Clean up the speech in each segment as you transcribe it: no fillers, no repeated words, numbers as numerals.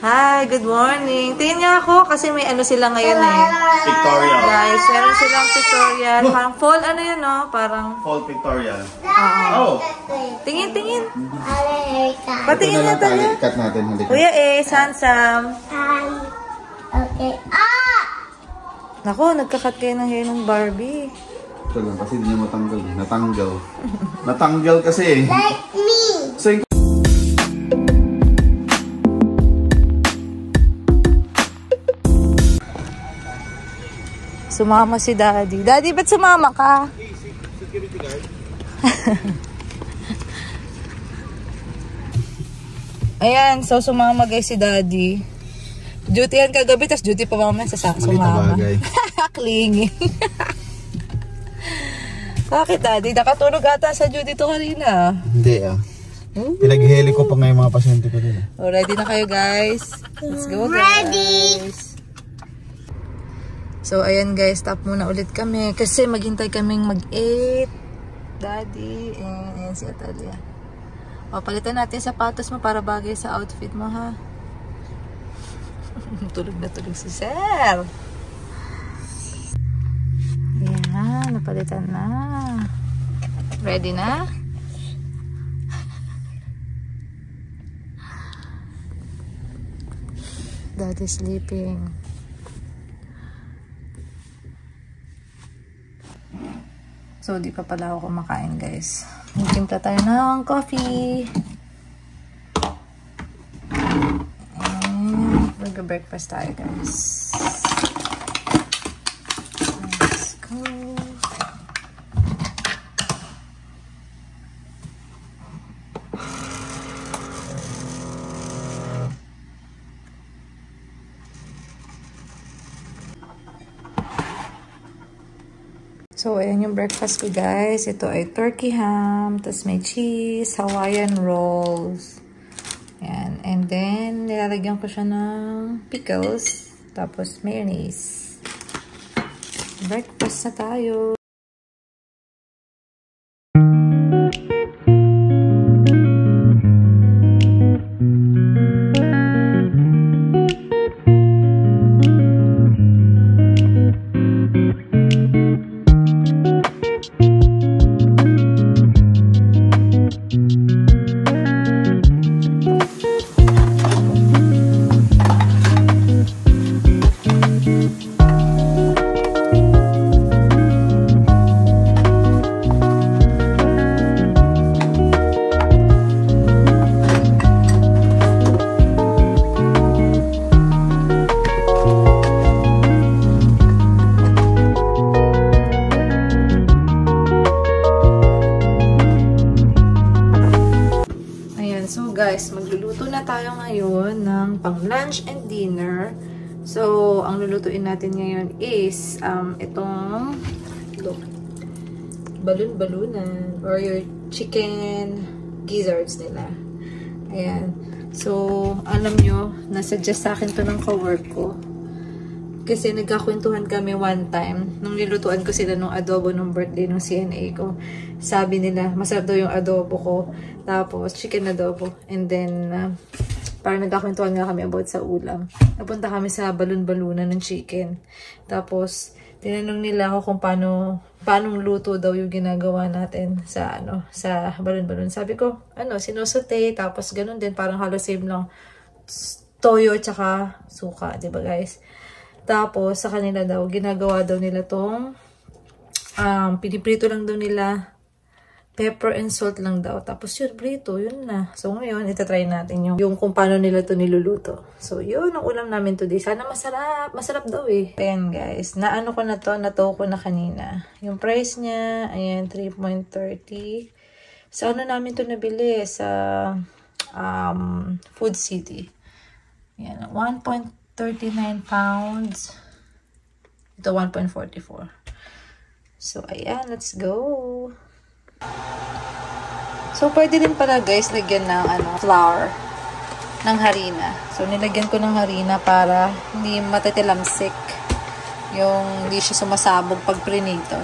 Hi, good morning. Tingnan niya ako kasi may ano sila ngayon eh. Pictorial. Guys, meron silang pictorial. Parang fall ano yun no? Parang... Fall pictorial. Oo. Oh. Tingin. Patingin natin niya. Cut natin. Kuya Sansam. Okay. Naku, nagkakat kayo ng hair ng Barbie. Ito lang kasi hindi niya matanggal. Natanggal. Natanggal kasi. Like me. So, Sumama si Daddy. Daddy, ba't sumama ka? security guard. Ayan, so sumama guys si Daddy. Duty yan kagabi, tas duty pa mamaya sa sumama. Clingy. Bakit Daddy? Nakatulog ata sa duty to kanina. Hindi Pinag-heli ko pa ngayon mga pasyente ko din. Oh, ready na kayo guys? Let's go guys. Ready! So, ayan guys, stop muna ulit kami kasi maghintay kaming mag-8. Daddy, and ayan si Atalia. O, palitan natin sapatos mo para bagay sa outfit mo, ha? Tulog na tulog si Sir. Ayan, napalitan na. Ready na? Daddy sleeping. So, di pa pala ako kumakain, guys. Magtimpla tayo ng coffee. And mag-breakfast tayo, guys. Let's go. So, ayan yung breakfast ko, guys. Ito ay turkey ham, tapos may cheese, Hawaiian rolls. Ayan. And then, nilalagyan ko siya ng pickles, tapos mayonnaise. Breakfast na tayo. Guys, magluluto na tayo ngayon ng pang lunch and dinner. So, ang lulutuin natin ngayon is itong balon-balunan or your chicken gizzards nila. Ayan. So, alam nyo, nasuggest sa akin to ng ka-work ko. Kasi nagkakwentuhan kami one time. Nung nilutuan ko sila nung adobo nung birthday nung CNA ko. Sabi nila, masarap daw yung adobo ko. Tapos, chicken adobo. And then, parang nagkakwentuhan nga kami about sa ulam. Napunta kami sa balon-balunan ng chicken. Tapos, tinanong nila ako kung paano luto daw yung ginagawa natin sa, sa balon-balun. Sabi ko, sinusote. Tapos, ganun din. Parang halos same lang. Toyo tsaka suka. Diba guys? Tapos, sa kanila daw, ginagawa daw nila tong, piniprito lang daw nila, pepper and salt lang daw. Tapos yun, prito, yun na. So, ngayon, itatry natin yung kung paano nila to niluluto. So, yun, ang ulam namin today. Sana masarap. Masarap daw eh. Ayan, guys. Naano ko na to, nato ko na kanina. Yung price niya, ayan, 3.30. Sa ano namin to nabili? Sa, Food City. Ayan, 1.39 pounds. Ito, 1.44. So, ayan. Let's go. So, pwede din pala guys, lagyan ng flour. Ng harina. So, nilagyan ko ng harina para hindi matitilamsik. Yung hindi siya sumasabog pag prinito.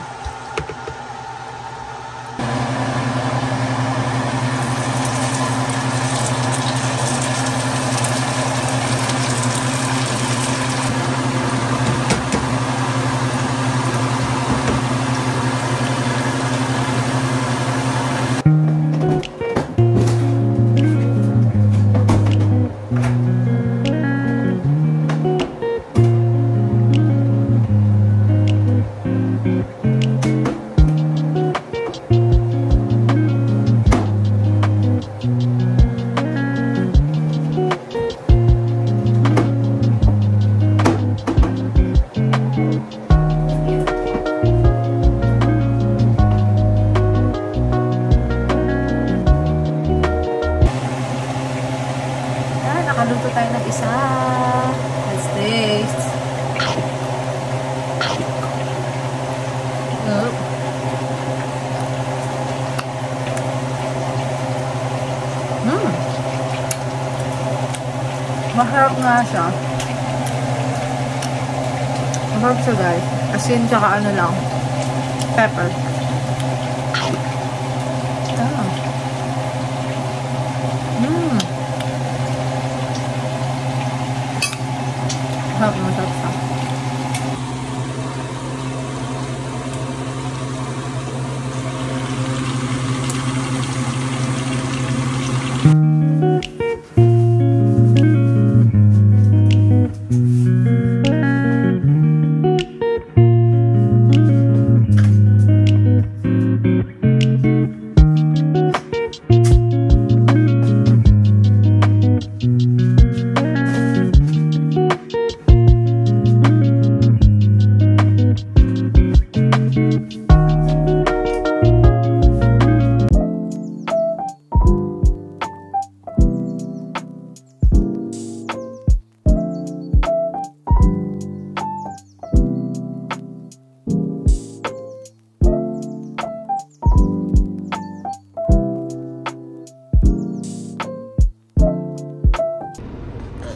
Nakaluto tayo ng isa. Let's taste. Oh. Masarap nga siya. Masarap siya guys. Asin tsaka ano lang. Pepper. Masarap siya.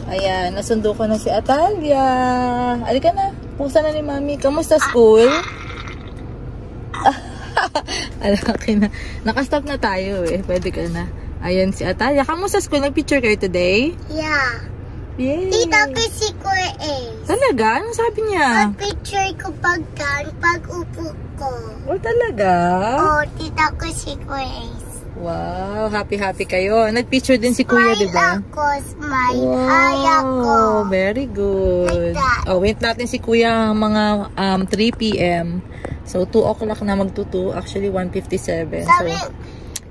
Ayan, nasundo ko na si Atalia. Alika na, pusa na ni Mami. Kamusta school? Alaki na. Nakastop na tayo eh. Pwede ka na. Ayan si Atalia. Kamusta school? Nag-picture kayo today? Yeah. Yay! Tita ko si Kuya Ace. Talaga? Anong sabi niya? Pag-picture ko pag-upo ko. Oh, talaga? Oh, tita ko si Kuya Ace. Wow, happy-happy kayo. Nag-picture din si Kuya, di ba? Smile ako. Very good. Like that. Oh, wait natin si Kuya mga 3 p.m. So, 2 o'clock na magtutu. Actually, 1:57. So,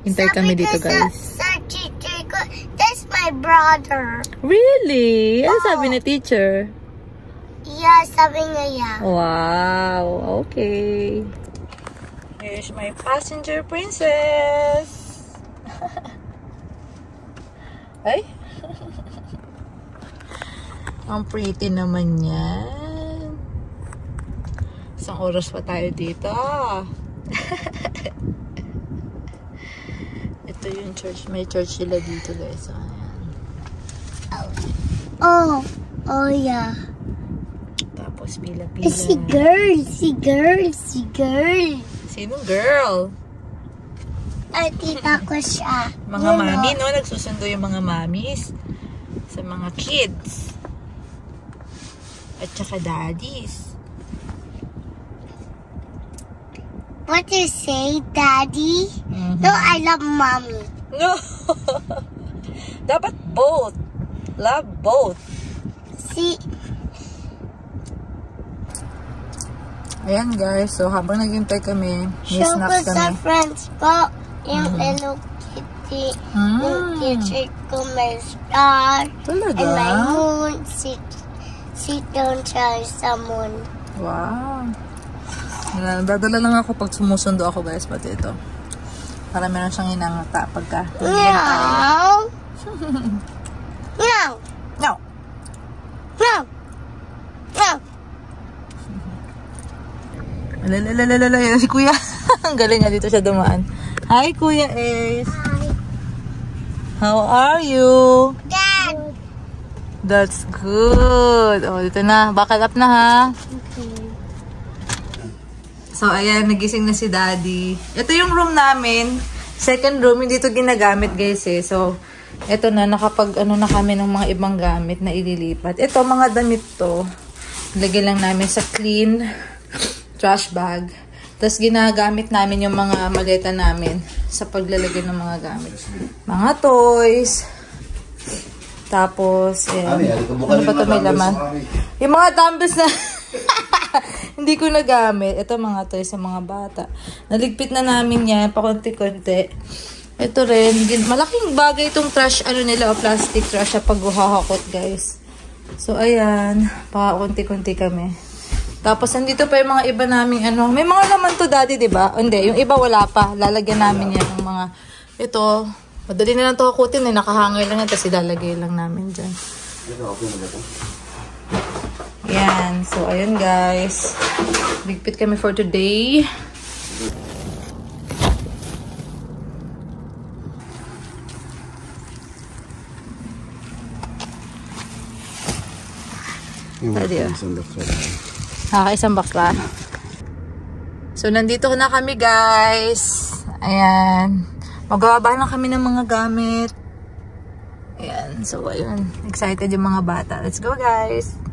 hintay kami dito, guys. Sa teacher ko, that's my brother. Really? Ano sabi ni teacher? Yeah, sabi niya yeah. Wow, okay. Here's my passenger princess. Ay. Ang pretty naman yan. Isang oras pa tayo dito. Ito yung church. May church sila dito, guys. Oh, yeah. Tapos pila-pila. Si girl. Sinong girl? Ay, tita ko siya. Mga mami, no? Nagsusundo yung mga mamis sa mga kids. At saka daddies. What do you say, Daddy? No, I love Mommy. No! Dapat both. Love both. See? Ayan guys, so habang naghintay kami, may Show ko snacks sa kami. friends ko yung Hello Kitty. Yung teacher ko may star. Talaga? And my moon. Sit down siya sa moon. Wow. Dadala lang ako pag sumusundo ako guys, pati ito. Para meron siyang inangata pagka Meow. Meow. No! Meow. Meow. Lalalala, yan si Kuya. Ang galing nga dito siya dumaan. Hi Kuya Ace. Hi. How are you? Dad. That's good. Oh, dito na. Buckle up na ha. Okay. So, ayan. Nagising na si Daddy. Ito yung room namin. Second room. Hindi ito ginagamit guys eh. So, ito na. Nakapag ano na kami ng mga ibang gamit na ililipat. Ito, mga damit to. Lagay lang namin sa clean trash bag. Tapos ginagamit namin yung mga maleta namin sa paglalagay ng mga gamit. Mga toys. Tapos, ano pa ito may laman? Yung mga dumbbells na hindi ko nagamit. Ito mga toys sa mga bata. Naligpit na namin yan, pakunti-kunti. Ito rin, malaking bagay itong trash, ano nila, o plastic trash sa paghuhakot, guys. So, ayan, pakunti-kunti kami. Tapos, nandito pa yung mga iba naming, ano, may mga laman to, Daddy, diba? Hindi, yung iba wala pa. Lalagyan namin yan ng mga, ito, Madali na lang ito hakutin eh. Nakahanger lang yan. Tapos ilalagay lang namin dyan. Yan. So, ayun guys. Bigpit kami for today. Isang box ba? So, nandito na kami guys. Ayan. Magbababa lang kami ng mga gamit. Ayan. So, ayun. Excited yung mga bata. Let's go guys!